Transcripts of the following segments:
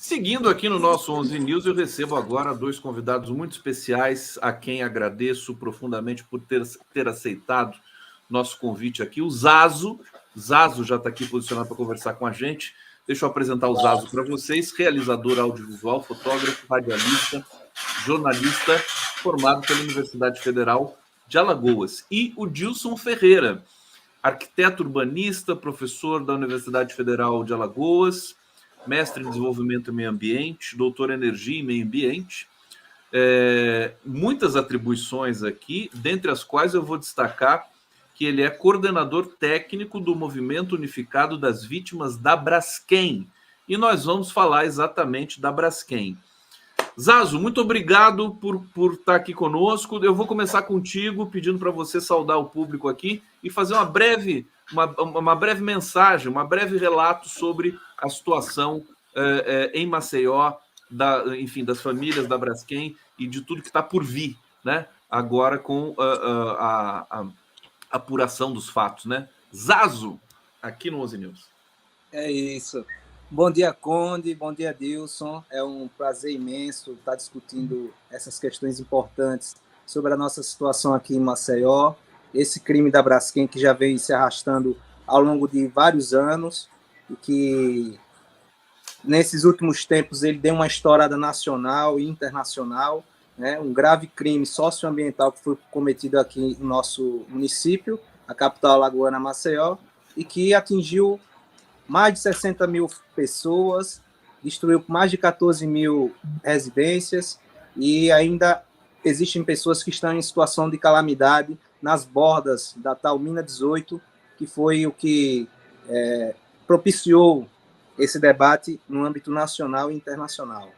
Seguindo aqui no nosso 11 News, eu recebo agora dois convidados muito especiais, a quem agradeço profundamente por ter aceitado nosso convite aqui. O Zazo já está aqui posicionado para conversar com a gente. Deixa eu apresentar o Zazo para vocês, realizador audiovisual, fotógrafo, radialista, jornalista, formado pela Universidade Federal de Alagoas. E o Dilson Ferreira, arquiteto urbanista, professor da Universidade Federal de Alagoas, mestre em desenvolvimento e meio ambiente, doutor em energia e meio ambiente. Muitas atribuições aqui, dentre as quais eu vou destacar que ele é coordenador técnico do Movimento Unificado das Vítimas da Braskem. E nós vamos falar exatamente da Braskem. Zazo, muito obrigado por estar aqui conosco. Eu vou começar contigo, pedindo para você saudar o público aqui e fazer uma breve mensagem, um breve relato sobre a situação em Maceió, das famílias da Braskem e de tudo que está por vir, né? Agora com a apuração dos fatos, né? Zazo, aqui no 11 News. É isso. Bom dia, Conde. Bom dia, Dilson. É um prazer imenso estar discutindo essas questões importantes sobre a nossa situação aqui em Maceió. Esse crime da Braskem que já vem se arrastando ao longo de vários anos e que, nesses últimos tempos, ele deu uma estourada nacional e internacional, né? Um grave crime socioambiental que foi cometido aqui no nosso município, a capital alagoana, Maceió, e que atingiu mais de 60 mil pessoas, destruiu mais de 14 mil residências e ainda existem pessoas que estão em situação de calamidade nas bordas da tal Mina 18, que foi o que propiciou esse debate no âmbito nacional e internacional.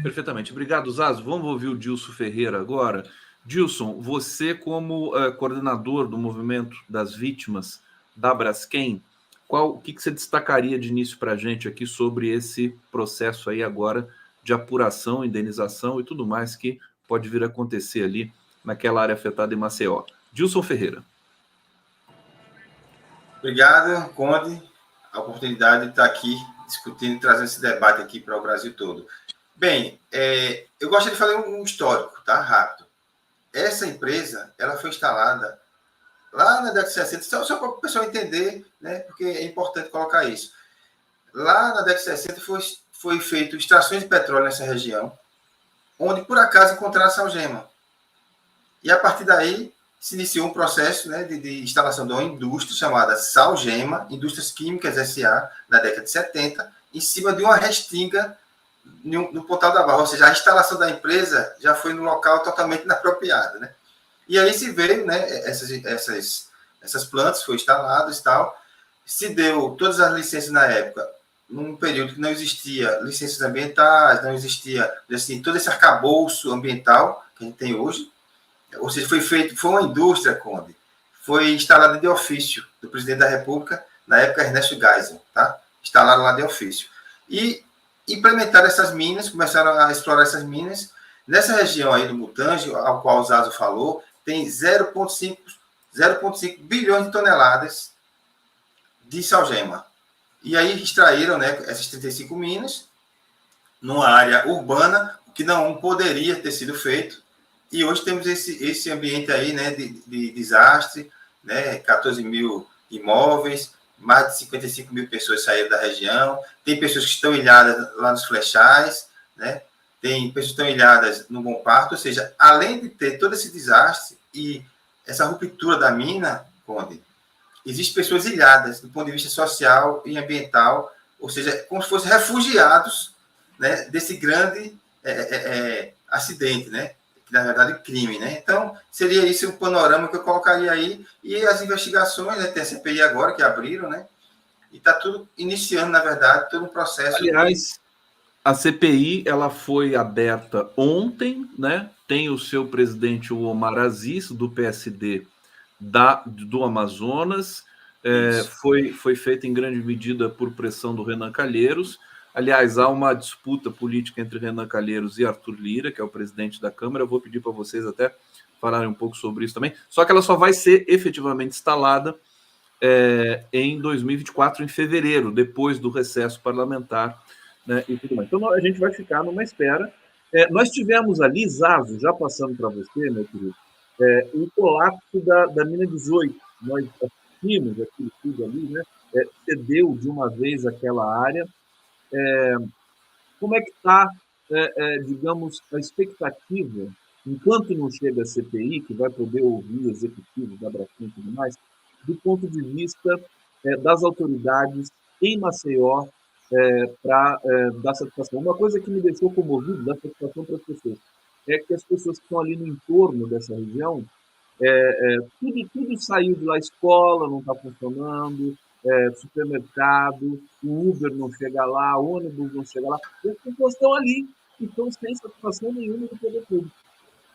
Perfeitamente. Obrigado, Zazo. Vamos ouvir o Dilson Ferreira agora. Dilson, você como coordenador do Movimento das Vítimas da Braskem, o que você destacaria de início para a gente aqui sobre esse processo aí agora de apuração, indenização e tudo mais que pode vir a acontecer ali naquela área afetada em Maceió? Dilson Ferreira. Obrigado, Conde, a oportunidade de estar aqui discutindo e trazendo esse debate aqui para o Brasil todo. Bem, eu gostaria de fazer um histórico, tá? Rápido. Essa empresa, ela foi instalada lá na década de 60, só para o pessoal entender, né? Porque é importante colocar isso. Lá na década de 60 foi feito extrações de petróleo nessa região, onde por acaso encontraram a salgema. E a partir daí se iniciou um processo, né, de instalação de uma indústria chamada Salgema, Indústrias Químicas S.A., na década de 70, em cima de uma restinga no Pontal da Barra. Ou seja, a instalação da empresa já foi no local totalmente inapropriado, né? E aí se veio, né, essas plantas foram instaladas e tal, se deu todas as licenças na época, num período que não existia licenças ambientais, não existia, assim, todo esse arcabouço ambiental que a gente tem hoje. Ou seja, foi uma indústria, Conde, foi instalada de ofício do presidente da República, na época Ernesto Geisel, tá? Instalaram lá de ofício. E implementaram essas minas, começaram a explorar essas minas. Nessa região aí do Mutange, ao qual o Zazo falou, tem 0,5 bilhões de toneladas de salgema. E aí extraíram, né, essas 35 minas numa área urbana, o que não poderia ter sido feito. E hoje temos esse ambiente aí, né, de desastre, né, 14 mil imóveis, mais de 55 mil pessoas saíram da região, tem pessoas que estão ilhadas lá nos Flechais, né, tem pessoas que estão ilhadas no Bom Parto, ou seja, além de ter todo esse desastre e essa ruptura da mina, Conde, existem pessoas ilhadas do ponto de vista social e ambiental, ou seja, como se fossem refugiados, né, desse grande acidente, né? Que na verdade é crime, né? Então, seria esse o panorama que eu colocaria aí, e as investigações, né? Tem a CPI agora, que abriram, né? E está tudo iniciando, na verdade, todo um processo. Aliás, a CPI, ela foi aberta ontem, né? Tem o seu presidente, o Omar Aziz, do PSD do Amazonas, foi feita em grande medida por pressão do Renan Calheiros. Aliás, há uma disputa política entre Renan Calheiros e Arthur Lira, que é o presidente da Câmara. Eu vou pedir para vocês até falarem um pouco sobre isso também. Só que ela só vai ser efetivamente instalada em 2024, em fevereiro, depois do recesso parlamentar né, e tudo mais. Então, a gente vai ficar numa espera. Nós tivemos ali, Zazo, já passando para você, meu querido, o colapso da mina 18. Nós assistimos aquilo tudo ali, né? Cedeu de uma vez aquela área. Como é que está, digamos, a expectativa, enquanto não chega a CPI, que vai poder ouvir executivos da Braskem e tudo mais, do ponto de vista das autoridades em Maceió para dar satisfação. Uma coisa que me deixou comovido, dar satisfação para as pessoas, é que as pessoas que estão ali no entorno dessa região, tudo saiu de lá, escola não está funcionando, supermercado, o Uber não chega lá, ônibus não chega lá, e as pessoas estão ali, e estão sem satisfação nenhuma do poder público.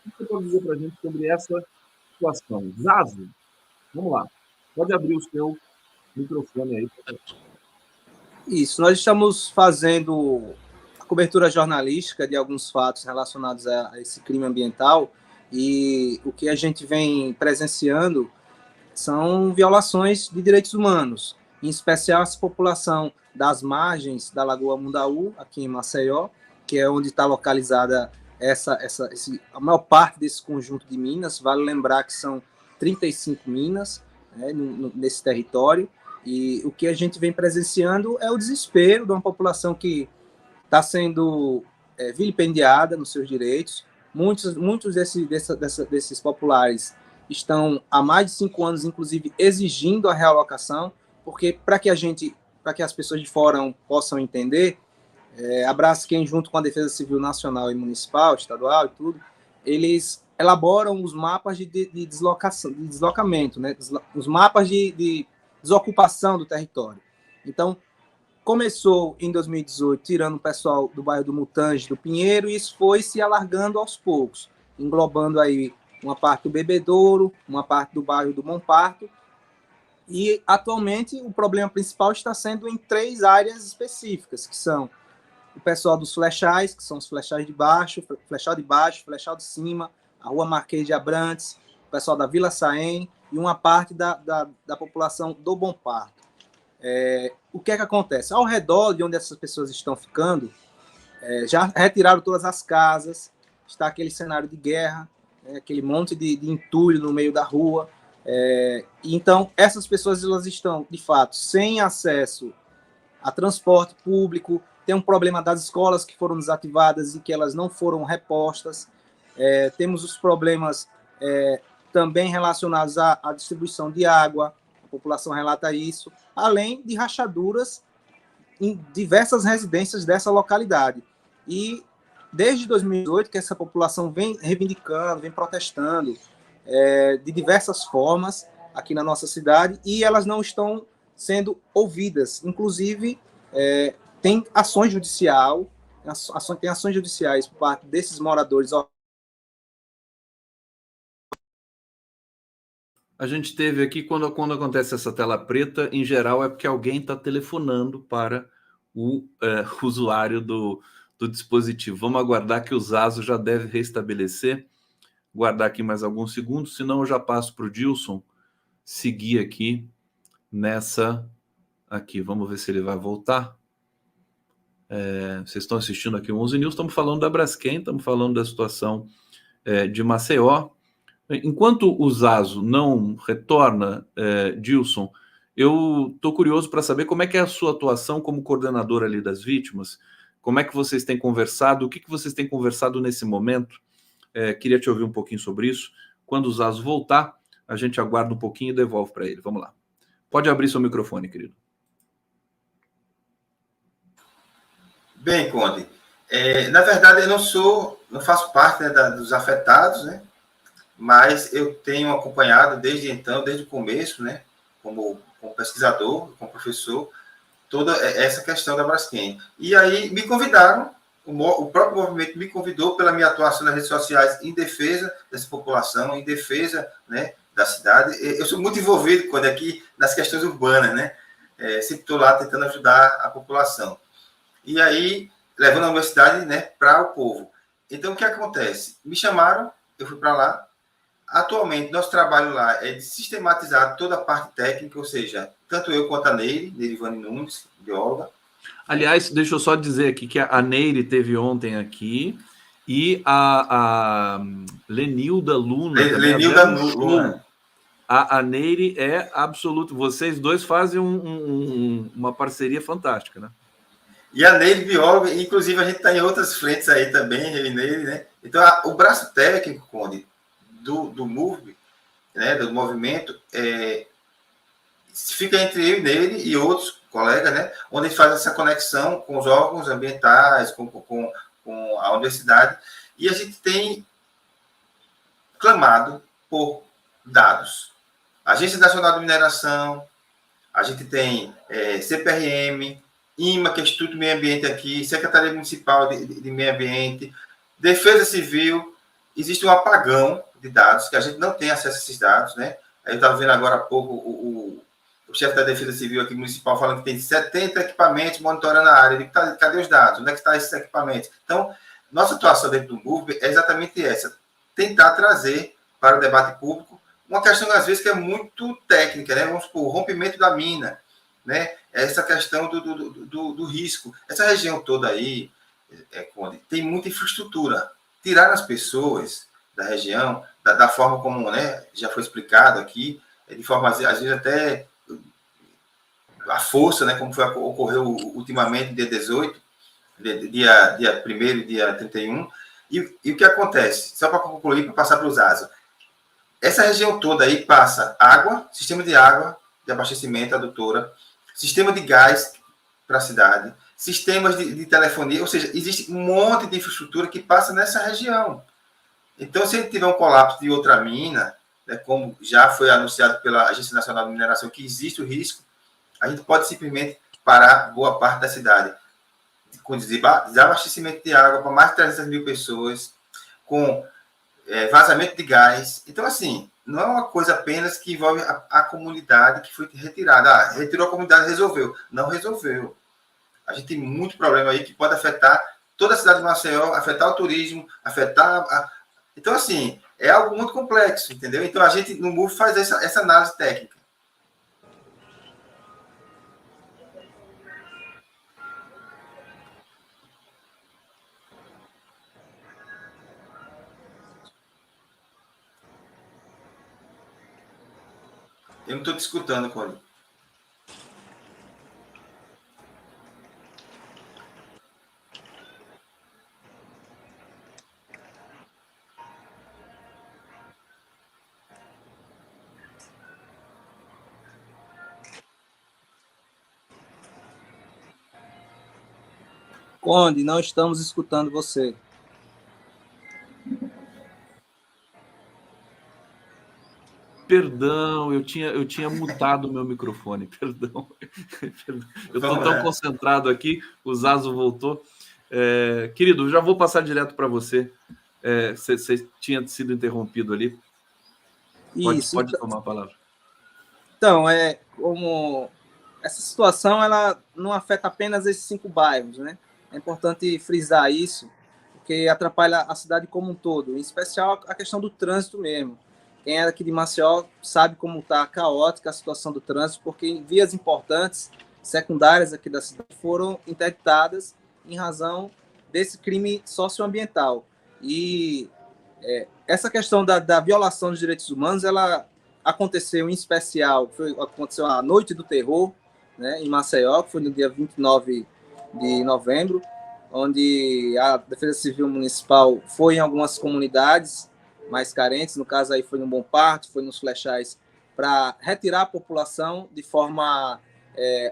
O que você pode dizer para a gente sobre essa situação? Zazo, vamos lá, pode abrir o seu microfone aí. Isso, nós estamos fazendo a cobertura jornalística de alguns fatos relacionados a esse crime ambiental, e o que a gente vem presenciando são violações de direitos humanos, em especial essa população das margens da Lagoa Mundaú, aqui em Maceió, que é onde está localizada a maior parte desse conjunto de minas. Vale lembrar que são 35 minas, né, nesse território, e o que a gente vem presenciando é o desespero de uma população que está sendo vilipendiada nos seus direitos. Muitos desses populares estão há mais de 5 anos, inclusive, exigindo a realocação, porque para que as pessoas de fora possam entender, a Braskem, junto com a Defesa Civil Nacional e Municipal, Estadual e tudo, eles elaboram os mapas de deslocamento, né? Os mapas de desocupação do território. Então, começou em 2018, tirando o pessoal do bairro do Mutange, do Pinheiro, e isso foi se alargando aos poucos, englobando aí uma parte do Bebedouro, uma parte do bairro do Bom Parto, e atualmente o problema principal está sendo em 3 áreas específicas, que são o pessoal dos flechais, que são os flechais de baixo, flechal de cima, a Rua Marquês de Abrantes, o pessoal da Vila Saém e uma parte da população do Bom Parto. O que é que acontece? Ao redor de onde essas pessoas estão ficando, já retiraram todas as casas, está aquele cenário de guerra, aquele monte de entulho no meio da rua. Então, essas pessoas elas estão, de fato, sem acesso a transporte público. Tem um problema das escolas que foram desativadas e que elas não foram repostas. Temos os problemas também relacionados à distribuição de água, a população relata isso, além de rachaduras em diversas residências dessa localidade. E desde 2018 que essa população vem reivindicando, vem protestando de diversas formas aqui na nossa cidade, e elas não estão sendo ouvidas. Inclusive, tem ações judiciais por parte desses moradores. A gente teve aqui, quando acontece essa tela preta, em geral é porque alguém está telefonando para o usuário do dispositivo. Vamos aguardar que o Zazo já deve restabelecer. Guardar aqui mais alguns segundos, senão eu já passo para o Dilson seguir aqui nessa... Aqui, vamos ver se ele vai voltar. Vocês estão assistindo aqui o 11 News, estamos falando da Braskem, estamos falando da situação de Maceió. Enquanto o Zazo não retorna, Dilson, eu estou curioso para saber como é que é a sua atuação como coordenador ali das vítimas, como é que vocês têm conversado, o que vocês têm conversado nesse momento. Queria te ouvir um pouquinho sobre isso. Quando o Zazo voltar, a gente aguarda um pouquinho e devolve para ele. Vamos lá. Pode abrir seu microfone, querido. Bem, Conde, na verdade eu não faço parte, né, dos afetados, né? Mas eu tenho acompanhado desde então, desde o começo, né, como pesquisador, como professor, toda essa questão da Braskem. E aí me convidaram, o próprio movimento me convidou pela minha atuação nas redes sociais em defesa dessa população, em defesa, né, da cidade. Eu sou muito envolvido quando aqui nas questões urbanas, né? Sempre estou lá tentando ajudar a população. E aí, levando a universidade, né, para o povo. Então, o que acontece? Me chamaram, eu fui para lá. Atualmente, nosso trabalho lá é de sistematizar toda a parte técnica, ou seja, tanto eu quanto a Neire Vani Nunes, bióloga, Aliás, deixa eu só dizer aqui que a Neire teve ontem aqui e a Lenilda Luna também. Lenilda Luna. A Neire é absoluto. Vocês dois fazem uma parceria fantástica, né? E a Neire, bióloga, inclusive a gente está em outras frentes aí também, eu e Neire, né? Então, o braço técnico, Conde, do MOVE, né, do movimento, fica entre eu e Neire e outros colegas, né? Onde a gente faz essa conexão com os órgãos ambientais, com a universidade, e a gente tem clamado por dados. Agência Nacional de Mineração, a gente tem CPRM, IMA, que é Instituto do Meio Ambiente aqui, Secretaria Municipal de Meio Ambiente, Defesa Civil. Existe um apagão de dados, que a gente não tem acesso a esses dados, né? Eu estava vendo agora há pouco o chefe da Defesa Civil aqui municipal falando que tem 70 equipamentos monitorando a área. Cadê os dados? Onde é que estão esses equipamentos? Então, nossa atuação dentro do MOVE é exatamente essa, tentar trazer para o debate público uma questão, às vezes, que é muito técnica, né? Vamos supor, o rompimento da mina, né? Essa questão do risco. Essa região toda aí, tem muita infraestrutura. Tirar as pessoas da região, da forma como, né, já foi explicado aqui, de forma, às vezes, até a força, né, como ocorreu ultimamente, dia 18, dia 1º e dia 31. E o que acontece? Só para concluir, para passar para os ASA. Essa região toda aí passa água, sistema de água, de abastecimento, adutora, sistema de gás para a cidade, sistemas de telefonia, ou seja, existe um monte de infraestrutura que passa nessa região. Então, se tiver um colapso de outra mina, né, como já foi anunciado pela Agência Nacional de Mineração, que existe o risco, a gente pode simplesmente parar boa parte da cidade, com desabastecimento de água para mais de 300 mil pessoas, com vazamento de gás. Então, assim, não é uma coisa apenas que envolve a comunidade que foi retirada. Retirou a comunidade, resolveu. Não resolveu. A gente tem muito problema aí que pode afetar toda a cidade de Maceió, afetar o turismo, afetar... Então, assim, é algo muito complexo, entendeu? Então, a gente, no MOVE, faz essa análise técnica. Eu não estou te escutando, Cone. Conde, não estamos escutando você. Perdão, eu tinha mutado o meu microfone, perdão. Eu estou tão concentrado aqui, o Zazo voltou. Querido, já vou passar direto para você. Você tinha sido interrompido ali. Pode tomar a palavra. Então, como essa situação ela não afeta apenas esses 5 bairros, né? É importante frisar isso, porque atrapalha a cidade como um todo, em especial a questão do trânsito mesmo. Quem é aqui de Maceió sabe como está caótica a situação do trânsito, porque vias importantes, secundárias aqui da cidade, foram interditadas em razão desse crime socioambiental. E essa questão da violação dos direitos humanos, ela aconteceu em especial, aconteceu a Noite do Terror, né, em Maceió, que foi no dia 29 de novembro, onde a Defesa Civil Municipal foi em algumas comunidades mais carentes, no caso aí foi no Bom Parto, foi nos Flechais, para retirar a população de forma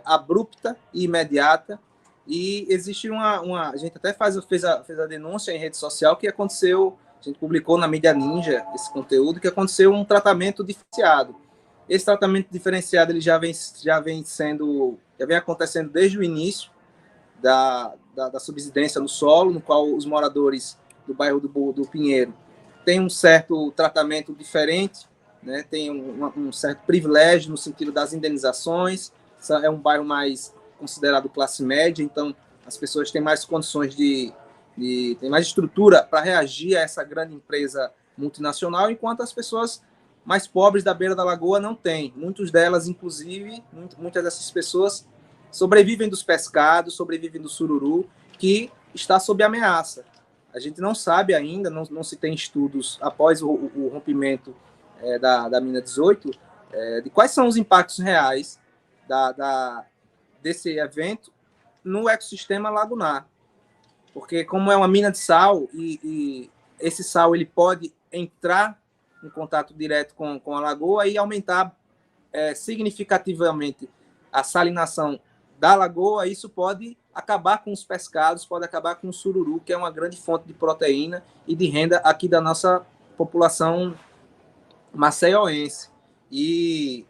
abrupta e imediata. E existe a gente até fez a denúncia em rede social que aconteceu, a gente publicou na mídia Ninja esse conteúdo, que aconteceu um tratamento diferenciado. Esse tratamento diferenciado ele já vem acontecendo desde o início da subsidência no solo, no qual os moradores do bairro do Pinheiro têm um certo tratamento diferente, né? Tem um certo privilégio no sentido das indenizações. É um bairro mais considerado classe média, então as pessoas têm mais condições tem mais estrutura para reagir a essa grande empresa multinacional, enquanto as pessoas mais pobres da beira da lagoa não têm. Muitas delas, inclusive, muitas dessas pessoas sobrevivem dos pescados, sobrevivem do sururu, que está sob ameaça. A gente não sabe ainda, não se tem estudos após o rompimento da mina 18, de quais são os impactos reais desse evento no ecossistema lagunar. Porque como é uma mina de sal, e esse sal ele pode entrar em contato direto com a lagoa e aumentar significativamente a salinação da lagoa, isso pode acabar com os pescados, pode acabar com o sururu, que é uma grande fonte de proteína e de renda aqui da nossa população maceioense. E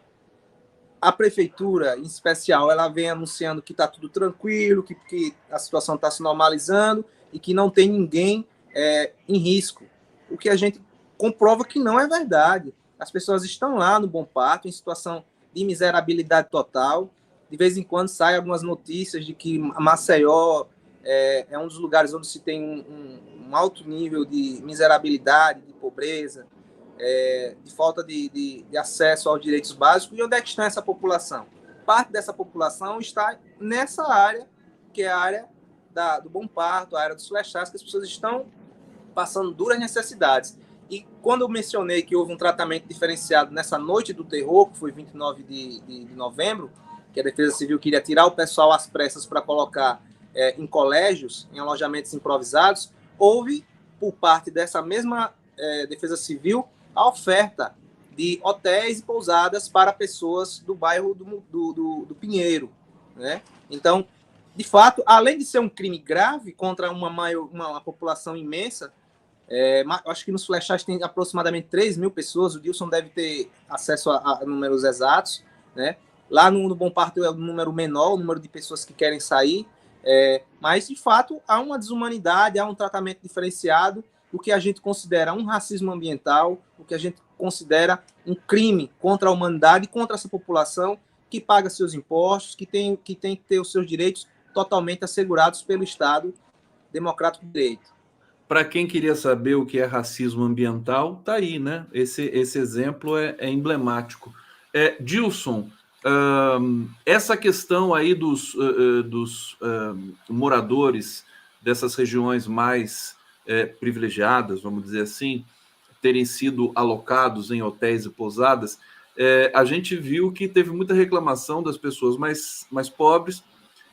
a prefeitura, em especial, ela vem anunciando que está tudo tranquilo, que a situação está se normalizando e que não tem ninguém em risco. O que a gente comprova que não é verdade. As pessoas estão lá no Bom Parto, em situação de miserabilidade total. De vez em quando saem algumas notícias de que Maceió é um dos lugares onde se tem um alto nível de miserabilidade, de pobreza, de falta de acesso aos direitos básicos. E onde é que está essa população? Parte dessa população está nessa área, que é a área do Bom Parto, a área dos Flechais, que as pessoas estão passando duras necessidades. E quando eu mencionei que houve um tratamento diferenciado nessa noite do terror, que foi 29 de novembro, que a Defesa Civil queria tirar o pessoal às pressas para colocar em colégios, em alojamentos improvisados, houve, por parte dessa mesma Defesa Civil, a oferta de hotéis e pousadas para pessoas do bairro do Pinheiro, né? Então, de fato, além de ser um crime grave contra uma população imensa, acho que nos Flechais tem aproximadamente 3 mil pessoas, o Dilson deve ter acesso a números exatos, né? Lá no Bom Parto é o número menor, o número de pessoas que querem sair, mas, de fato, há uma deshumanidade, há um tratamento diferenciado, o que a gente considera um racismo ambiental, o que a gente considera um crime contra a humanidade, contra essa população que paga seus impostos, que tem que ter os seus direitos totalmente assegurados pelo Estado democrático de direito. Para quem queria saber o que é racismo ambiental, tá aí, né? Esse exemplo é emblemático. Dilson, essa questão aí dos moradores dessas regiões mais privilegiadas, vamos dizer assim, terem sido alocados em hotéis e pousadas, a gente viu que teve muita reclamação das pessoas mais pobres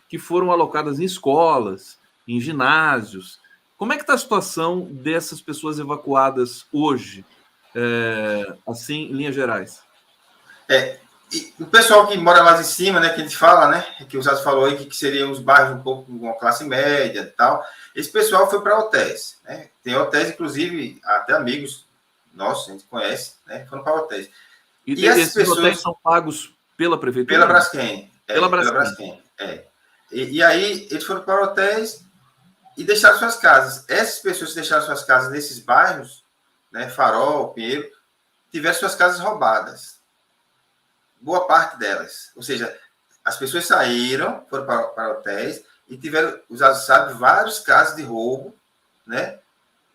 que foram alocadas em escolas, em ginásios. Como é que está a situação dessas pessoas evacuadas hoje, assim, em linhas gerais? E o pessoal que mora mais em cima, né, que a gente fala, né, que o Zazo falou aí, que seriam os bairros um pouco com uma classe média e tal, esse pessoal foi para hotéis, né? Tem hotéis, inclusive, até amigos nossos, a gente conhece, né, foram para hotéis. E esses pessoas... hotéis são pagos pela prefeitura? Pela Braskem. Pela Braskem. E aí, eles foram para hotéis e deixaram suas casas. Essas pessoas que deixaram suas casas nesses bairros, né, Farol, Pinheiro, tiveram suas casas roubadas. Boa parte delas. Ou seja, as pessoas saíram, foram para hotéis e tiveram, os sabe, vários casos de roubo, né,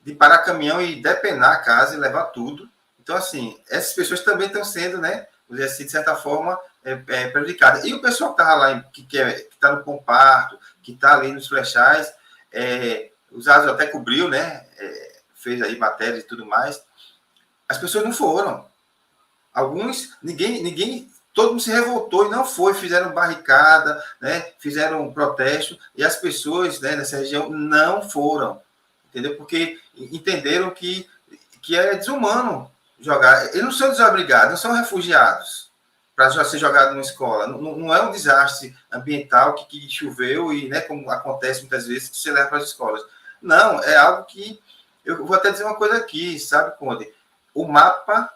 de parar caminhão e depenar a casa e levar tudo. Então, assim, essas pessoas também estão sendo, né, assim, de certa forma, prejudicadas. E o pessoal que estava lá, que está no Bom Parto, que está ali nos Flechais, o Zazo até cobriu, né, fez aí matéria e tudo mais. As pessoas não foram. Alguns, ninguém, todo mundo se revoltou e não foi, fizeram barricada, né, fizeram um protesto, e as pessoas, né, nessa região não foram, entendeu? Porque entenderam que é desumano jogar. Eles não são desabrigados, não são refugiados para ser jogado numa escola. Não é um desastre ambiental que choveu e, né, como acontece muitas vezes, que se leva para as escolas. Não, é algo que... Eu vou até dizer uma coisa aqui, sabe, Conde? O mapa,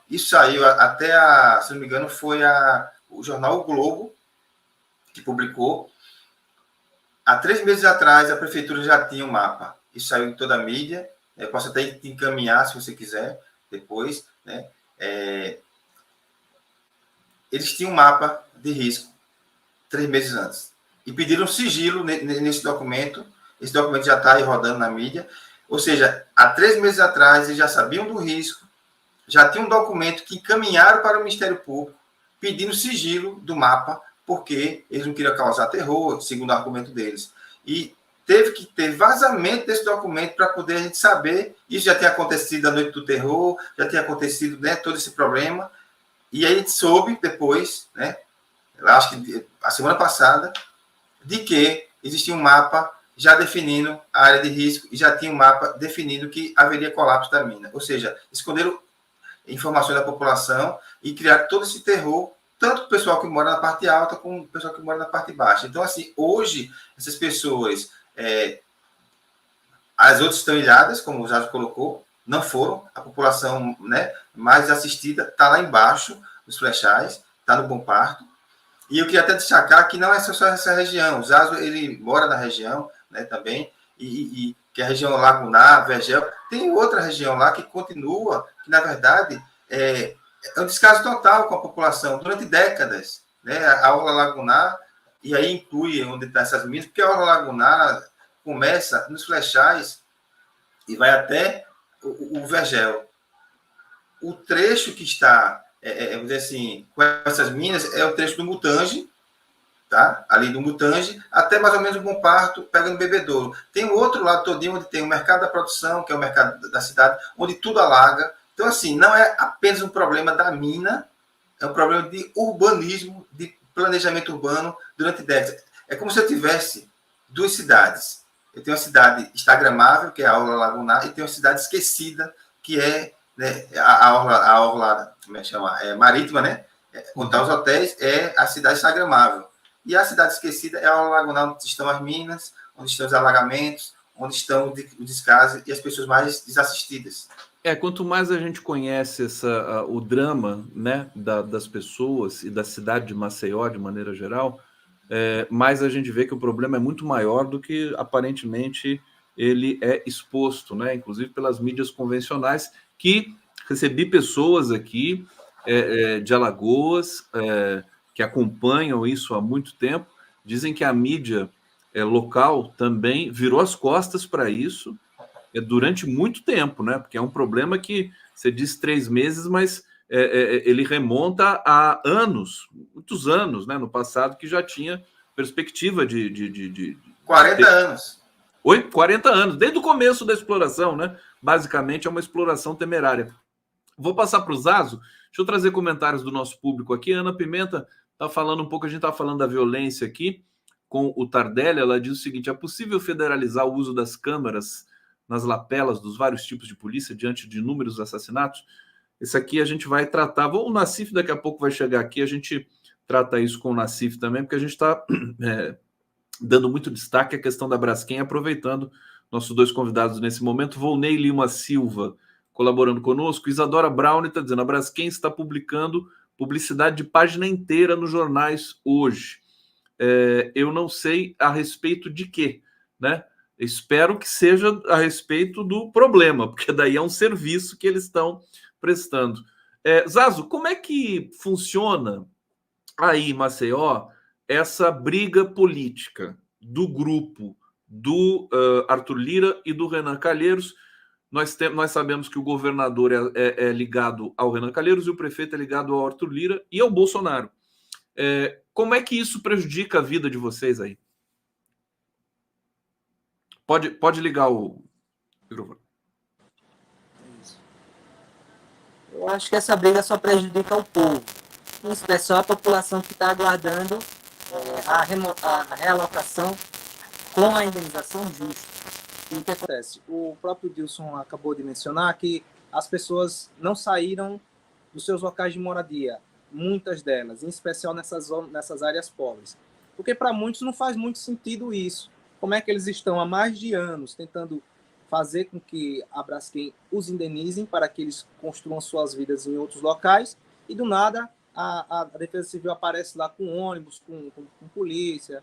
isso saiu até, se não me engano, foi o jornal O Globo, que publicou. Há 3 meses atrás, a prefeitura já tinha um mapa. Isso saiu em toda a mídia. Eu posso até te encaminhar, se você quiser, depois, né? Eles tinham um mapa de risco 3 meses antes. E pediram sigilo nesse documento. Esse documento já está aí rodando na mídia. Ou seja, há 3 meses atrás, eles já sabiam do risco, já tinha um documento que encaminharam para o Ministério Público, pedindo sigilo do mapa porque eles não queriam causar terror, segundo o argumento deles. E teve que ter vazamento desse documento para poder a gente saber. Isso já tinha acontecido a noite do terror, já tinha acontecido, né, todo esse problema. E aí a gente soube depois, né, acho que a semana passada, de que existia um mapa já definindo a área de risco e já tinha um mapa definindo que haveria colapso da mina. Ou seja, esconderam informações da população e criaram todo esse terror, tanto para o pessoal que mora na parte alta como o pessoal que mora na parte baixa. Então, assim, hoje, essas pessoas, as outras estão ilhadas, como o Zazo colocou, não foram. A população, né, mais assistida está lá embaixo, nos flechais, está no Bom Parto. E eu queria até destacar que não é só essa região. O Zazo, ele mora na região, né, também, e que é a região lagunar, Vergel. Tem outra região lá que continua, que na verdade é um descaso total com a população durante décadas, né? A orla lagunar, e aí inclui onde estão essas minas, porque a orla lagunar começa nos flechais e vai até o Vergel. O trecho que está, vamos dizer assim, com essas minas é o trecho do Mutange, tá? Ali do Mutange, até mais ou menos o Bom Parto, pega no Bebedouro. Tem o outro lado todinho, onde tem o mercado da produção, que é o mercado da cidade, onde tudo alaga. Então, assim, não é apenas um problema da mina, é um problema de urbanismo, de planejamento urbano durante décadas. É como se eu tivesse duas cidades. Eu tenho uma cidade instagramável, que é a orla lagunar, e tenho uma cidade esquecida, que é, né, a orla como é que chama? Marítima, né? Onde estão os hotéis, é a cidade instagramável. E a cidade esquecida é a orla lagunar, onde estão as minas, onde estão os alagamentos, onde estão o descaso e as pessoas mais desassistidas. Quanto mais a gente conhece o drama, né, das pessoas e da cidade de Maceió, de maneira geral, mais a gente vê que o problema é muito maior do que aparentemente ele é exposto, né, inclusive pelas mídias convencionais, que recebi pessoas aqui de Alagoas que acompanham isso há muito tempo, dizem que a mídia local também virou as costas para isso durante muito tempo, né? Porque é um problema que você diz 3 meses, mas ele remonta a anos, muitos anos, né? No passado, que já tinha perspectiva de 40 anos. Oi? 40 anos, desde o começo da exploração, né? Basicamente é uma exploração temerária. Vou passar para o Zazo. Deixa eu trazer comentários do nosso público aqui. Ana Pimenta está falando um pouco, a gente está falando da violência aqui com o Tardelli. Ela diz o seguinte: é possível federalizar o uso das câmaras nas lapelas dos vários tipos de polícia diante de inúmeros assassinatos? Esse aqui a gente vai tratar. O Nassif daqui a pouco vai chegar aqui, a gente trata isso com o Nassif também, porque a gente está dando muito destaque à questão da Braskem, aproveitando nossos dois convidados nesse momento. Volney Lima Silva colaborando conosco. Isadora Brown está dizendo: a Braskem está publicando publicidade de página inteira nos jornais hoje. Eu não sei a respeito de quê, né? Espero que seja a respeito do problema, porque daí é um serviço que eles estão prestando. Zazo, como é que funciona aí em Maceió essa briga política do grupo do Arthur Lira e do Renan Calheiros? Nós sabemos que o governador é ligado ao Renan Calheiros e o prefeito é ligado ao Arthur Lira e ao Bolsonaro. Como é que isso prejudica a vida de vocês aí? Pode ligar o microfone. Eu acho que essa briga só prejudica o povo, em especial a população que está aguardando a realocação com a indenização justa. O que acontece? O próprio Dilson acabou de mencionar que as pessoas não saíram dos seus locais de moradia, muitas delas, em especial nessas áreas pobres. Porque para muitos não faz muito sentido isso. Como é que eles estão há mais de anos tentando fazer com que a Braskem os indenizem para que eles construam suas vidas em outros locais, e do nada a Defesa Civil aparece lá com ônibus, com polícia,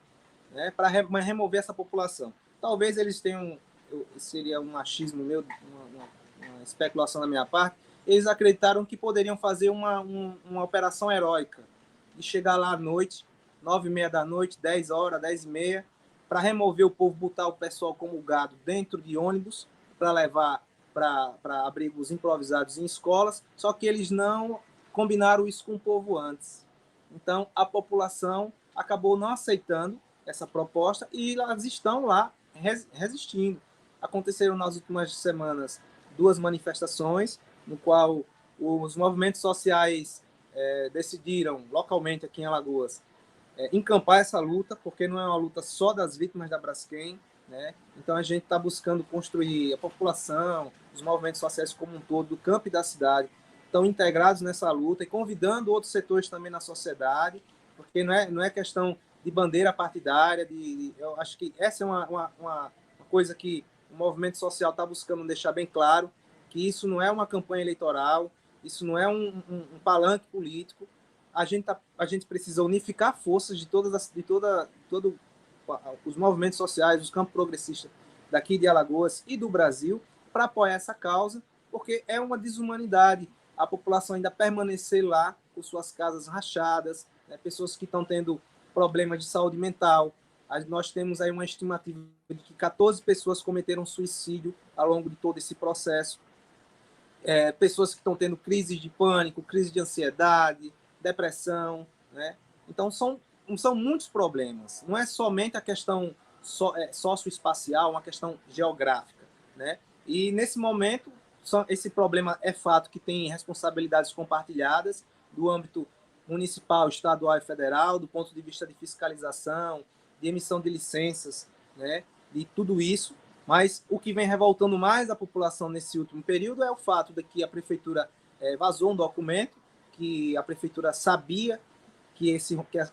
né, para remover essa população. Talvez eles tenham, seria um achismo meu, uma especulação da minha parte, eles acreditaram que poderiam fazer uma operação heróica, de chegar lá à noite, 9h30 da noite, 10 horas, 10h30, para remover o povo, botar o pessoal como gado dentro de ônibus, para levar para abrigos improvisados em escolas, só que eles não combinaram isso com o povo antes. Então, a população acabou não aceitando essa proposta e elas estão lá resistindo. Aconteceram nas últimas semanas 2 manifestações, no qual os movimentos sociais decidiram, localmente aqui em Alagoas, encampar essa luta, porque não é uma luta só das vítimas da Braskem, né? Então a gente está buscando construir a população, os movimentos sociais como um todo, do campo e da cidade, estão integrados nessa luta e convidando outros setores também na sociedade, porque não é questão de bandeira partidária, eu acho que essa é uma coisa que o movimento social está buscando deixar bem claro, que isso não é uma campanha eleitoral, isso não é um palanque político. A gente precisa unificar forças de todos os movimentos sociais, os campos progressistas daqui de Alagoas e do Brasil, para apoiar essa causa, porque é uma desumanidade a população ainda permanecer lá com suas casas rachadas, né, pessoas que estão tendo problemas de saúde mental. Nós temos aí uma estimativa de que 14 pessoas cometeram suicídio ao longo de todo esse processo. Pessoas que estão tendo crises de pânico, crise de ansiedade, depressão, né? Então, são muitos problemas. Não é somente a questão socioespacial, uma questão geográfica, né? E, nesse momento, esse problema é fato que tem responsabilidades compartilhadas do âmbito municipal, estadual e federal, do ponto de vista de fiscalização, de emissão de licenças, né? De tudo isso. Mas o que vem revoltando mais a população nesse último período é o fato de que a prefeitura vazou um documento, que a prefeitura sabia que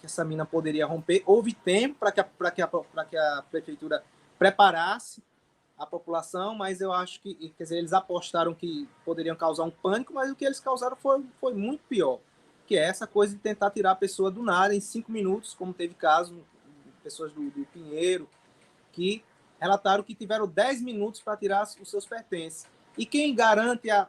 essa mina poderia romper. Houve tempo para que a prefeitura preparasse a população, mas eu acho que, quer dizer, eles apostaram que poderiam causar um pânico, mas o que eles causaram foi muito pior, que é essa coisa de tentar tirar a pessoa do nada em 5 minutos, como teve caso de pessoas do Pinheiro, que relataram que tiveram 10 minutos para tirar os seus pertences. E quem garante a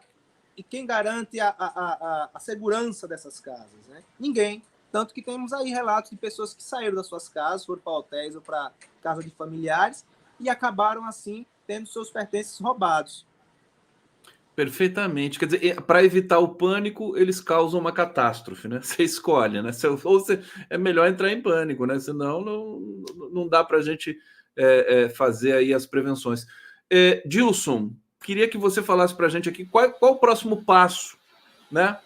segurança dessas casas, né? Ninguém. Tanto que temos aí relatos de pessoas que saíram das suas casas, foram para hotéis ou para casa de familiares e acabaram, assim, tendo seus pertences roubados. Perfeitamente. Quer dizer, para evitar o pânico, eles causam uma catástrofe, né? Você escolhe, né? É melhor entrar em pânico, né? Senão não dá para a gente fazer aí as prevenções. Dilson, queria que você falasse para a gente aqui qual o próximo passo, né?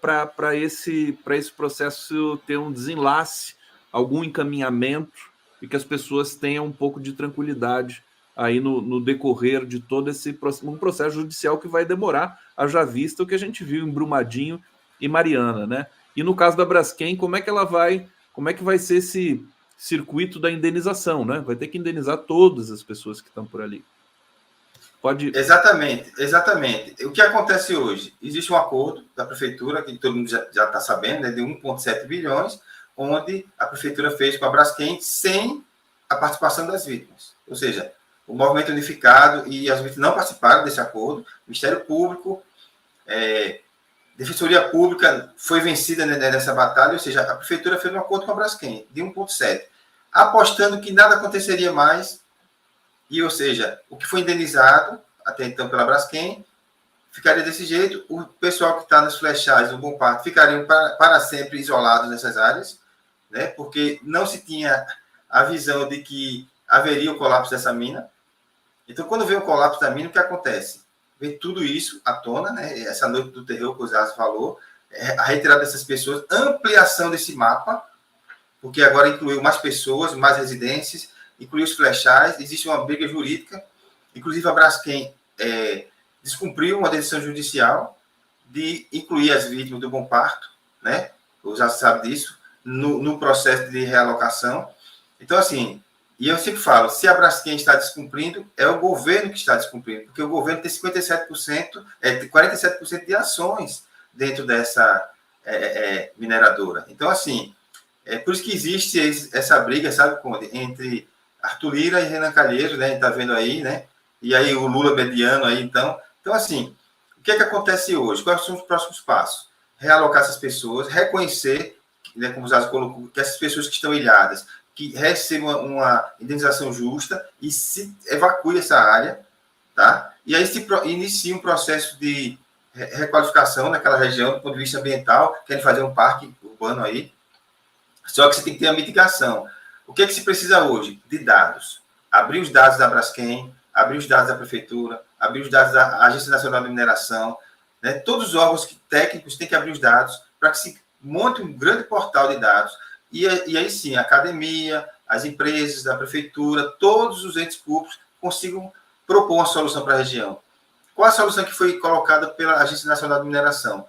Para esse processo ter um desenlace, algum encaminhamento e que as pessoas tenham um pouco de tranquilidade aí no decorrer de todo esse processo judicial que vai demorar, haja vista o que a gente viu em Brumadinho e Mariana, né? E no caso da Braskem, como é que vai ser esse circuito da indenização, né? Vai ter que indenizar todas as pessoas que estão por ali. Pode... Exatamente. O que acontece hoje? Existe um acordo da prefeitura, que todo mundo já está sabendo, né, de 1,7 bilhões, onde a prefeitura fez com a Braskem sem a participação das vítimas. Ou seja, o Movimento Unificado e as vítimas não participaram desse acordo. O Ministério Público, Defensoria Pública foi vencida nessa batalha, ou seja, a prefeitura fez um acordo com a Braskem de 1,7, apostando que nada aconteceria mais, e, ou seja, o que foi indenizado até então pela Braskem ficaria desse jeito. O pessoal que está nas flechagens do Bom Parto ficariam para sempre isolados nessas áreas, né, porque não se tinha a visão de que haveria o colapso dessa mina. Então, quando vem o colapso da mina, o que acontece? Vem tudo isso à tona, né? Essa noite do terror que o Zazo falou, a retirada dessas pessoas, ampliação desse mapa, porque agora incluiu mais pessoas, mais residências, incluiu os flechais, existe uma briga jurídica, inclusive a Braskem descumpriu uma decisão judicial de incluir as vítimas do Bom Parto, né? O Zazo sabe disso, no processo de realocação. Então, assim, e eu sempre falo, se a Braskem está descumprindo, é o governo que está descumprindo, porque o governo tem 47% de ações dentro dessa mineradora. Então, assim, é por isso que existe essa briga, sabe, Conde, entre Arthur Lira e Renan Calheiros, né? A gente está vendo aí, né? E aí o Lula mediano aí, então. Então, assim, o que é que acontece hoje? Quais são os próximos passos? Realocar essas pessoas, reconhecer, né, como o Zazo colocou, que essas pessoas que estão ilhadas, que recebam uma indenização justa e se evacue essa área, tá? E aí se inicia um processo de requalificação naquela região do ponto de vista ambiental, querem fazer um parque urbano aí, Só que você tem que ter a mitigação. O que é que se precisa hoje? De dados. Abrir os dados da Braskem, abrir os dados da Prefeitura, abrir os dados da Agência Nacional de Mineração, né? Todos os órgãos técnicos têm que abrir os dados para que se monte um grande portal de dados. E aí sim, a academia, as empresas da Prefeitura, todos os entes públicos consigam propor uma solução para a região. Qual a solução que foi colocada pela Agência Nacional de Mineração?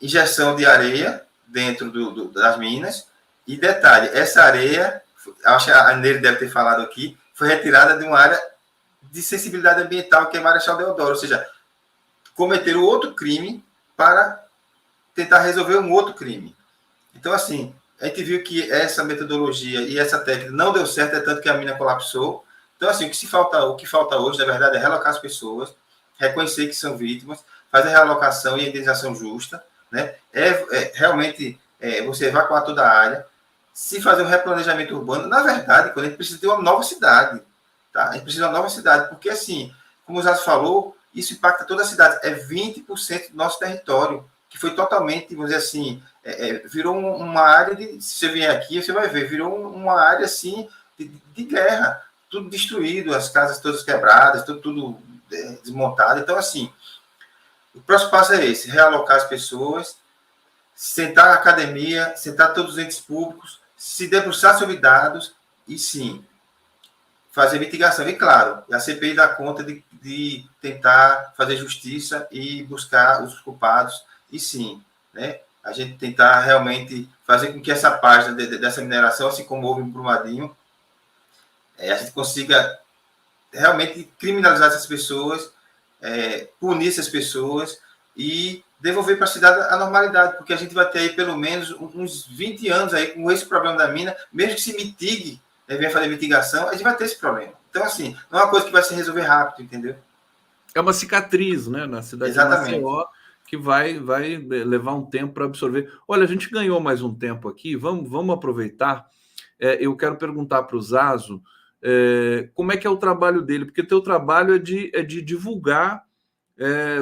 Injeção de areia dentro das minas. E detalhe, essa areia, acho que a Nery deve ter falado aqui, foi retirada de uma área de sensibilidade ambiental, que é Marechal Deodoro, ou seja, cometeram outro crime para tentar resolver um outro crime. Então, assim, a gente viu que essa metodologia e essa técnica não deu certo, é tanto que a mina colapsou. Então, assim, o que falta hoje, na verdade, é realocar as pessoas, reconhecer que são vítimas, fazer a realocação e a indenização justa, né? Realmente você evacuar toda a área, se fazer um replanejamento urbano. Na verdade, quando a gente precisa ter uma nova cidade, tá? A gente precisa de uma nova cidade, porque, assim, como o Zazo falou, isso impacta toda a cidade. É 20% do nosso território, que foi totalmente, vamos dizer assim, virou uma área de... Se você vier aqui, você vai ver, virou uma área, assim, de guerra. Tudo destruído, as casas todas quebradas, tudo desmontado. Então, assim, o próximo passo é esse: realocar as pessoas, sentar a academia, sentar todos os entes públicos, se debruçar sobre dados e, sim, fazer mitigação. E, claro, a CPI dá conta de tentar fazer justiça e buscar os culpados. E, sim, né, a gente tentar realmente fazer com que essa página dessa mineração, assim como houve em Brumadinho, a gente consiga realmente criminalizar essas pessoas, punir essas pessoas e devolver para a cidade a normalidade, porque a gente vai ter aí pelo menos uns 20 anos aí com esse problema da mina, mesmo que se mitigue, venha fazer mitigação, a gente vai ter esse problema. Então, assim, não é uma coisa que vai se resolver rápido, entendeu? É uma cicatriz, né, na cidade Exatamente. de Maceió, que vai levar um tempo para absorver. Olha, a gente ganhou mais um tempo aqui, vamos aproveitar. Eu quero perguntar para o Zazo como é que é o trabalho dele, porque teu trabalho é de divulgar.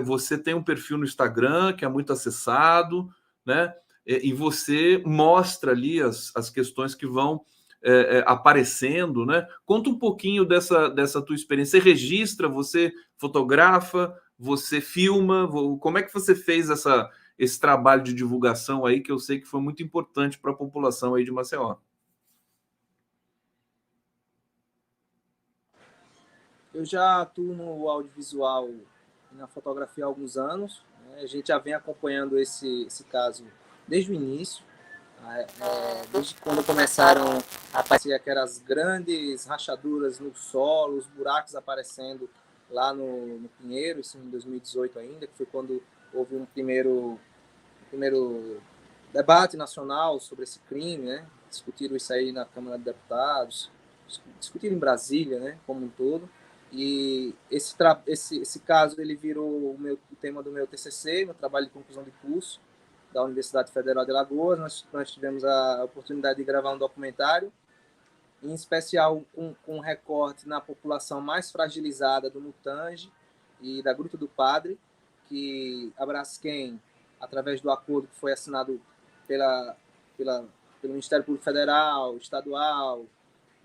Você tem um perfil no Instagram que é muito acessado, né? E você mostra ali as questões que vão aparecendo, né? Conta um pouquinho dessa tua experiência. Você registra, você fotografa, você filma. Como é que você fez esse trabalho de divulgação aí, que eu sei que foi muito importante para a população aí de Maceió? Eu já atuo no audiovisual e na fotografia há alguns anos, né? A gente já vem acompanhando esse caso desde o início, desde quando começaram a aparecer aquelas grandes rachaduras no solo, os buracos aparecendo lá no Pinheiro, isso em 2018 ainda, que foi quando houve um primeiro debate nacional sobre esse crime, né? Discutiram isso aí na Câmara de Deputados, discutiram em Brasília, né, como um todo. E esse caso ele virou o tema do meu TCC, meu trabalho de conclusão de curso da Universidade Federal de Alagoas. Nós tivemos a oportunidade de gravar um documentário, em especial com um recorte na população mais fragilizada do Mutange e da Gruta do Padre, que a Braskem, através do acordo que foi assinado pelo Ministério Público Federal, Estadual,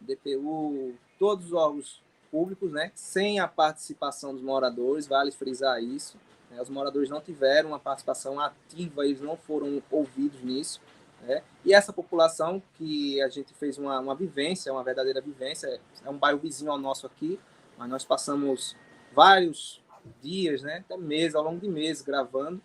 DPU, todos os órgãos públicos, né, sem a participação dos moradores, vale frisar isso, né, os moradores não tiveram uma participação ativa, eles não foram ouvidos nisso, né, e essa população que a gente fez uma vivência, uma verdadeira vivência, é um bairro vizinho ao nosso aqui, mas nós passamos vários dias, né, até meses, ao longo de meses, gravando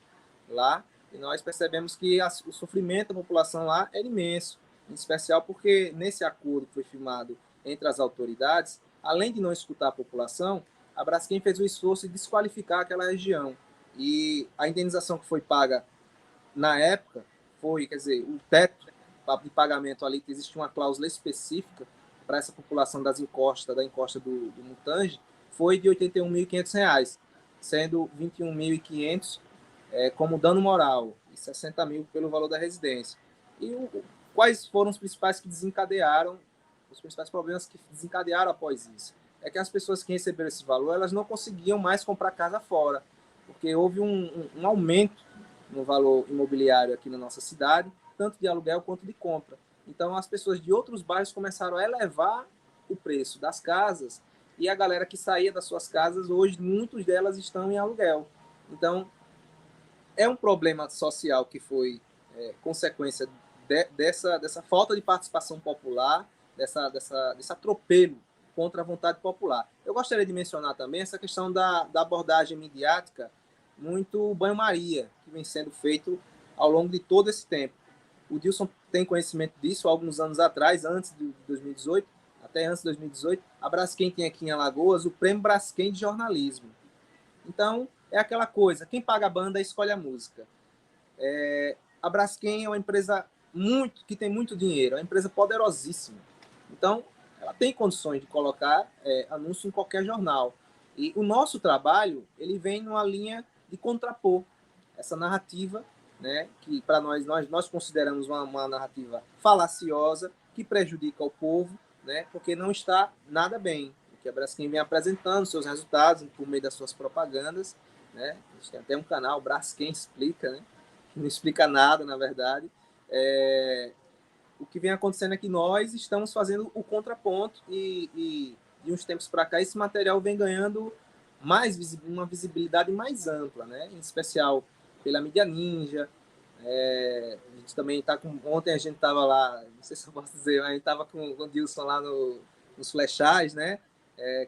lá, e nós percebemos que o sofrimento da população lá é imenso, em especial porque nesse acordo que foi firmado entre as autoridades, além de não escutar a população, a Braskem fez o esforço de desqualificar aquela região. E a indenização que foi paga na época foi, quer dizer, o teto de pagamento ali, que existe uma cláusula específica para essa população da encosta do Mutange, foi de R$ 81.500, sendo R$ 21.500 como dano moral e R$ 60.000 pelo valor da residência. E quais foram os principais que desencadearam, os principais problemas que desencadearam após isso? É que as pessoas que receberam esse valor, elas não conseguiam mais comprar casa fora, porque houve um aumento no valor imobiliário aqui na nossa cidade, tanto de aluguel quanto de compra. Então, as pessoas de outros bairros começaram a elevar o preço das casas, e a galera que saía das suas casas, hoje, muitas delas estão em aluguel. Então, é um problema social que foi consequência dessa falta de participação popular, desse atropelo contra a vontade popular. Eu gostaria de mencionar também essa questão da abordagem midiática muito banho-maria, que vem sendo feito ao longo de todo esse tempo. O Dilson tem conhecimento disso. Alguns anos atrás, antes de 2018, até antes de 2018, a Braskem tem aqui em Alagoas o Prêmio Braskem de Jornalismo. Então, é aquela coisa, quem paga a banda escolhe a música. A Braskem é uma empresa que tem muito dinheiro, é uma empresa poderosíssima. Então, ela tem condições de colocar anúncio em qualquer jornal. E o nosso trabalho, ele vem numa linha de contrapor essa narrativa, né, que para nós consideramos uma narrativa falaciosa, que prejudica o povo, né, porque não está nada bem. O que a Braskem vem apresentando, seus resultados por meio das suas propagandas, né? A gente tem até um canal, Braskem Explica, né, que não explica nada, na verdade. O que vem acontecendo é que nós estamos fazendo o contraponto e de uns tempos para cá esse material vem ganhando uma visibilidade mais ampla, né? Em especial pela mídia ninja. A gente também está com... Ontem a gente estava lá, não sei se eu posso dizer, mas a gente estava com o Dilson lá nos flechais, né?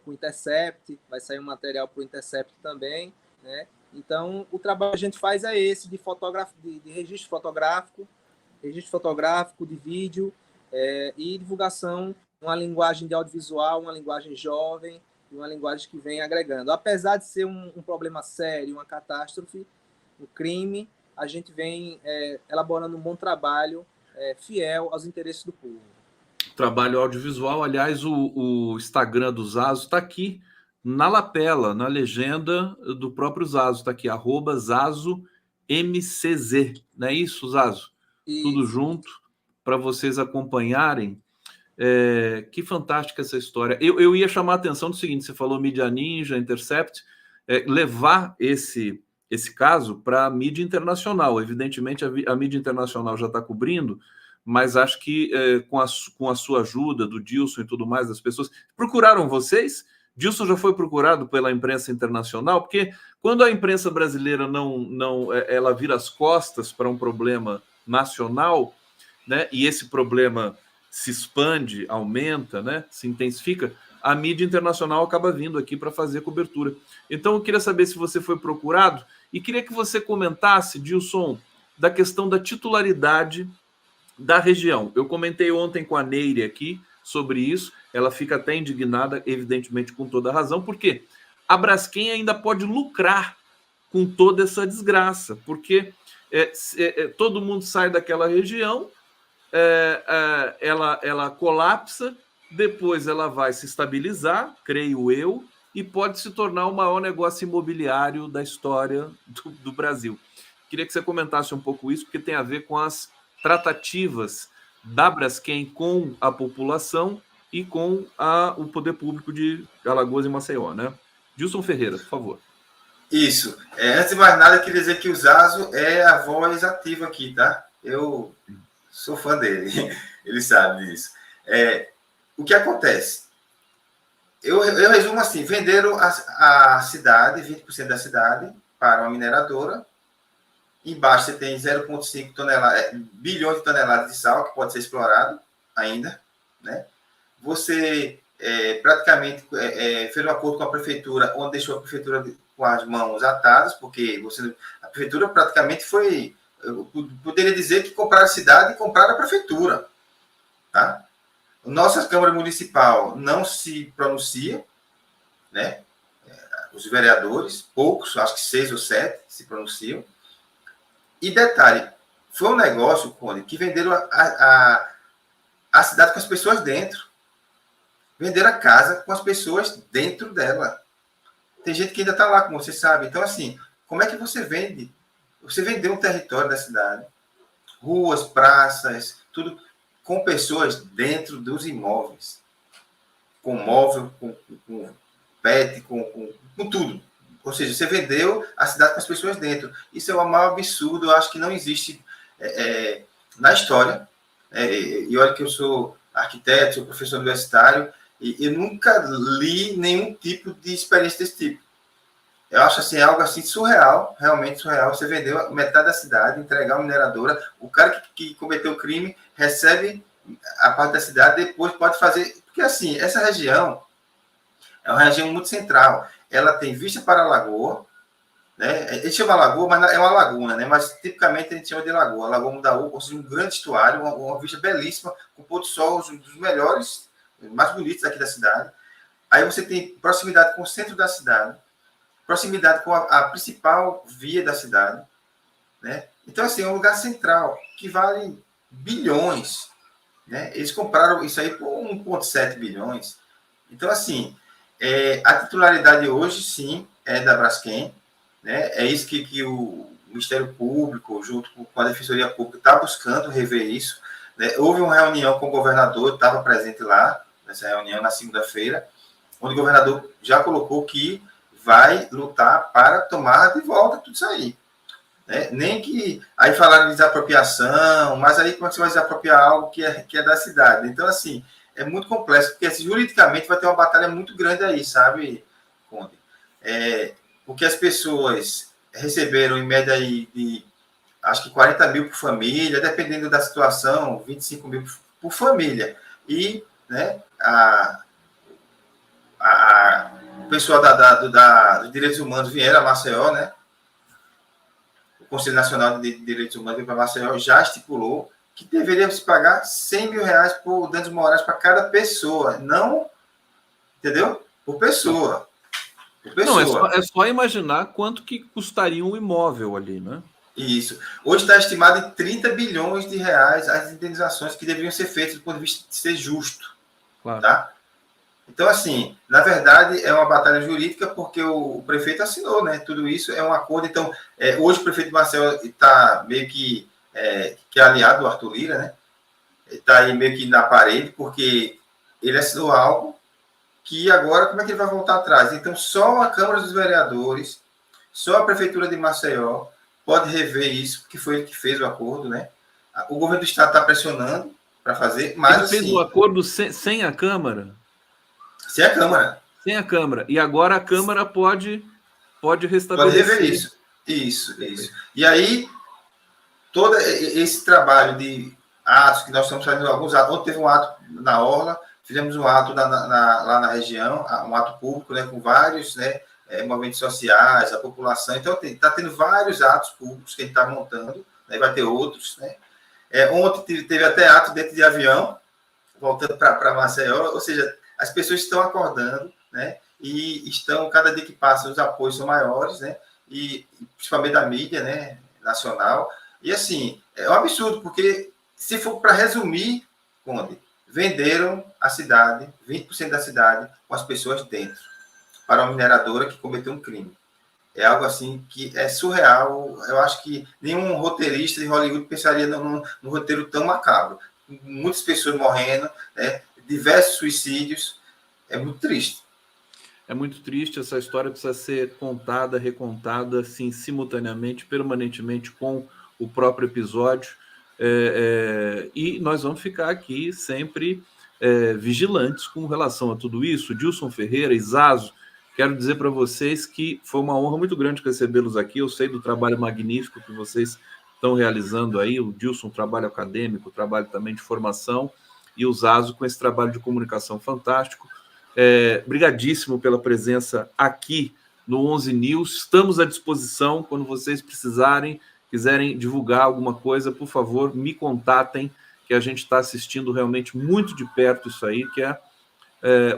Com o Intercept, vai sair um material para o Intercept também, né? Então, o trabalho que a gente faz é esse, de registro fotográfico, de vídeo e divulgação, uma linguagem de audiovisual, uma linguagem jovem, e uma linguagem que vem agregando. Apesar de ser um problema sério, uma catástrofe, um crime, a gente vem elaborando um bom trabalho fiel aos interesses do povo. Trabalho audiovisual, aliás, o Instagram do Zazo está aqui na lapela, na legenda do próprio Zazo, está aqui, @ZazoMCZ, não é isso, Zazo? Isso. Tudo junto, para vocês acompanharem. Que fantástica essa história. Eu ia chamar a atenção do seguinte: você falou mídia ninja, Intercept, levar esse caso para a mídia internacional. Evidentemente, a mídia internacional já está cobrindo, mas acho que com a sua ajuda, do Dilson e tudo mais, das pessoas. Procuraram vocês? Dilson já foi procurado pela imprensa internacional? Porque quando a imprensa brasileira ela vira as costas para um problema nacional, né, e esse problema se expande, aumenta, né, se intensifica, a mídia internacional acaba vindo aqui para fazer cobertura. Então, eu queria saber se você foi procurado e queria que você comentasse, Dilson, da questão da titularidade da região. Eu comentei ontem com a Neire aqui sobre isso, ela fica até indignada, evidentemente com toda a razão, porque a Braskem ainda pode lucrar com toda essa desgraça, porque todo mundo sai daquela região, ela colapsa, depois ela vai se estabilizar, creio eu, e pode se tornar o maior negócio imobiliário da história do Brasil. Queria que você comentasse um pouco isso, porque tem a ver com as tratativas da Braskem com a população e com o poder público de Alagoas e Maceió, né? Dilson Ferreira, por favor. Isso. Antes de mais nada, eu queria dizer que o Zazo é a voz ativa aqui, tá? Eu sou fã dele, ele sabe disso. O que acontece? Eu resumo assim: venderam a cidade, 20% da cidade, para uma mineradora. Embaixo você tem 0,5 bilhões de toneladas de sal que pode ser explorado ainda, né? Você praticamente fez um acordo com a prefeitura, onde deixou a prefeitura com as mãos atadas, porque a prefeitura praticamente foi... Eu poderia dizer que compraram a cidade e compraram a prefeitura. Tá? Nossa Câmara Municipal não se pronuncia, né? Os vereadores, poucos, acho que 6 ou 7 se pronunciam. E detalhe, foi um negócio, Conde, que venderam a cidade com as pessoas dentro. Venderam a casa com as pessoas dentro dela. Tem gente que ainda está lá, como você sabe. Então, assim, como é que você vende? Você vendeu um território da cidade, ruas, praças, tudo, com pessoas dentro dos imóveis. Com móvel, com pet, com tudo. Ou seja, você vendeu a cidade com as pessoas dentro. Isso é o maior absurdo, eu acho que não existe na história. E olha que eu sou arquiteto, sou professor universitário, e eu nunca li nenhum tipo de experiência desse tipo. Eu acho assim, algo assim surreal, realmente surreal. Você vendeu metade da cidade, entregar uma mineradora, o cara que cometeu o crime recebe a parte da cidade, depois pode fazer... Porque assim, essa região é uma região muito central. Ela tem vista para a lagoa, né? A gente chama lagoa, mas é uma laguna, né? Mas tipicamente a gente chama de lagoa. A Lagoa Mundaú, ou seja, um grande estuário, uma vista belíssima, com pôr do sol, um dos melhores, mais bonitos aqui da cidade. Aí você tem proximidade com o centro da cidade, proximidade com a principal via da cidade, né? Então, assim, é um lugar central, que vale bilhões, né? Eles compraram isso aí por 1,7 bilhões. Então, assim, a titularidade hoje, sim, é da Braskem, né? É isso que o Ministério Público, junto com a Defensoria Pública, está buscando rever isso, né? Houve uma reunião com o governador, estava presente lá, nessa reunião, na segunda-feira, onde o governador já colocou que vai lutar para tomar de volta tudo isso aí. Né? Nem que... Aí falaram de desapropriação, mas aí como é que você vai desapropriar algo que é da cidade? Então, assim, é muito complexo, porque assim, juridicamente vai ter uma batalha muito grande aí, sabe, Conde? Porque as pessoas receberam, em média, aí, de acho que 40 mil por família, dependendo da situação, 25 mil por família. E, né, o pessoal dos Direitos Humanos vieram a Maceió, né? O Conselho Nacional de Direitos Humanos veio para Maceió, já estipulou que deveria se pagar 100 mil reais por danos morais para cada pessoa, não, entendeu? Por pessoa. Por pessoa. Não, é só imaginar quanto que custaria um imóvel ali, né? Isso. Hoje está estimado em 30 bilhões de reais as indenizações que deveriam ser feitas do ponto de vista de ser justo. Claro. Tá? Então, assim, na verdade, é uma batalha jurídica porque o prefeito assinou, né? Tudo isso é um acordo. Então, hoje o prefeito Marcelo está meio que aliado do Arthur Lira, né? Está aí meio que na parede, porque ele assinou algo que agora, como é que ele vai voltar atrás? Então, só a Câmara dos Vereadores, só a Prefeitura de Maceió pode rever isso, porque foi ele que fez o acordo, né? O governo do Estado está pressionando para fazer, mas ele fez assim, o acordo sem a Câmara? sem a Câmara. Sem a Câmara. E agora a Câmara pode restabelecer. Pode rever isso. Isso. E aí, todo esse trabalho de atos, que nós estamos fazendo alguns atos. Ontem teve um ato na Orla, fizemos um ato lá na região, um ato público, né, com vários, né, movimentos sociais, a população. Então, está tendo vários atos públicos que a gente está montando, né, vai ter outros. Né. Ontem teve até ato dentro de avião, voltando para Maceió, ou seja, as pessoas estão acordando, né, e estão, cada dia que passa, os apoios são maiores, né, e principalmente da mídia, né, nacional. E assim, é um absurdo, porque se for para resumir, Conde, venderam a cidade, 20% da cidade, com as pessoas dentro, para uma mineradora que cometeu um crime. É algo assim que é surreal. Eu acho que nenhum roteirista de Hollywood pensaria num roteiro tão macabro. Muitas pessoas morrendo, né, diversos suicídios. É muito triste. É muito triste, essa história precisa ser contada, recontada, assim, simultaneamente, permanentemente com o próprio episódio. E nós vamos ficar aqui sempre vigilantes com relação a tudo isso. Dilson Ferreira e Zazo, quero dizer para vocês que foi uma honra muito grande recebê-los aqui. Eu sei do trabalho magnífico que vocês estão realizando aí. O Dilson, trabalho acadêmico, trabalho também de formação, e o Zazo com esse trabalho de comunicação fantástico. Brigadíssimo pela presença aqui no 11 News. Estamos à disposição quando vocês precisarem, quiserem divulgar alguma coisa, por favor, me contatem, que a gente está assistindo realmente muito de perto isso aí, que é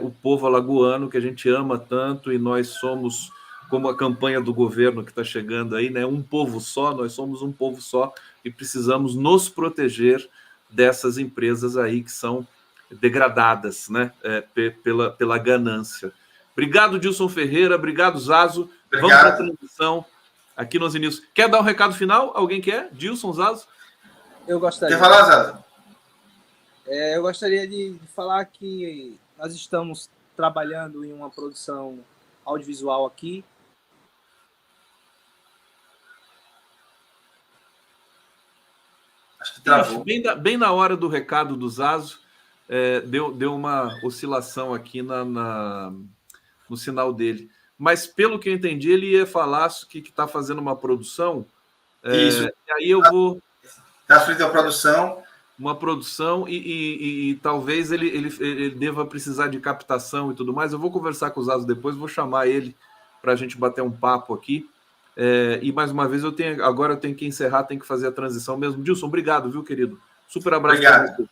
o povo alagoano, que a gente ama tanto, e nós somos, como a campanha do governo que está chegando aí, né? Um povo só, nós somos um povo só e precisamos nos proteger dessas empresas aí que são degradadas, né, pela ganância. Obrigado, Dilson Ferreira. Obrigado, Zazo. Obrigado. Vamos para a transmissão aqui nos News. Quer dar um recado final? Alguém quer? Dilson, Zazo? Eu gostaria. Quer falar, Zazo? Eu gostaria de falar que nós estamos trabalhando em uma produção audiovisual aqui. Acho que travou. Bem na hora do recado do Zazo, deu uma oscilação aqui no sinal dele. Mas, pelo que eu entendi, ele ia falar que está fazendo uma produção. Isso. E aí eu vou... Está frente à produção. Uma produção e talvez ele deva precisar de captação e tudo mais. Eu vou conversar com o Zazo depois, vou chamar ele para a gente bater um papo aqui. E mais uma vez, agora eu tenho que encerrar, tenho que fazer a transição mesmo. Dilson, obrigado, viu, querido? Super abraço. Obrigado.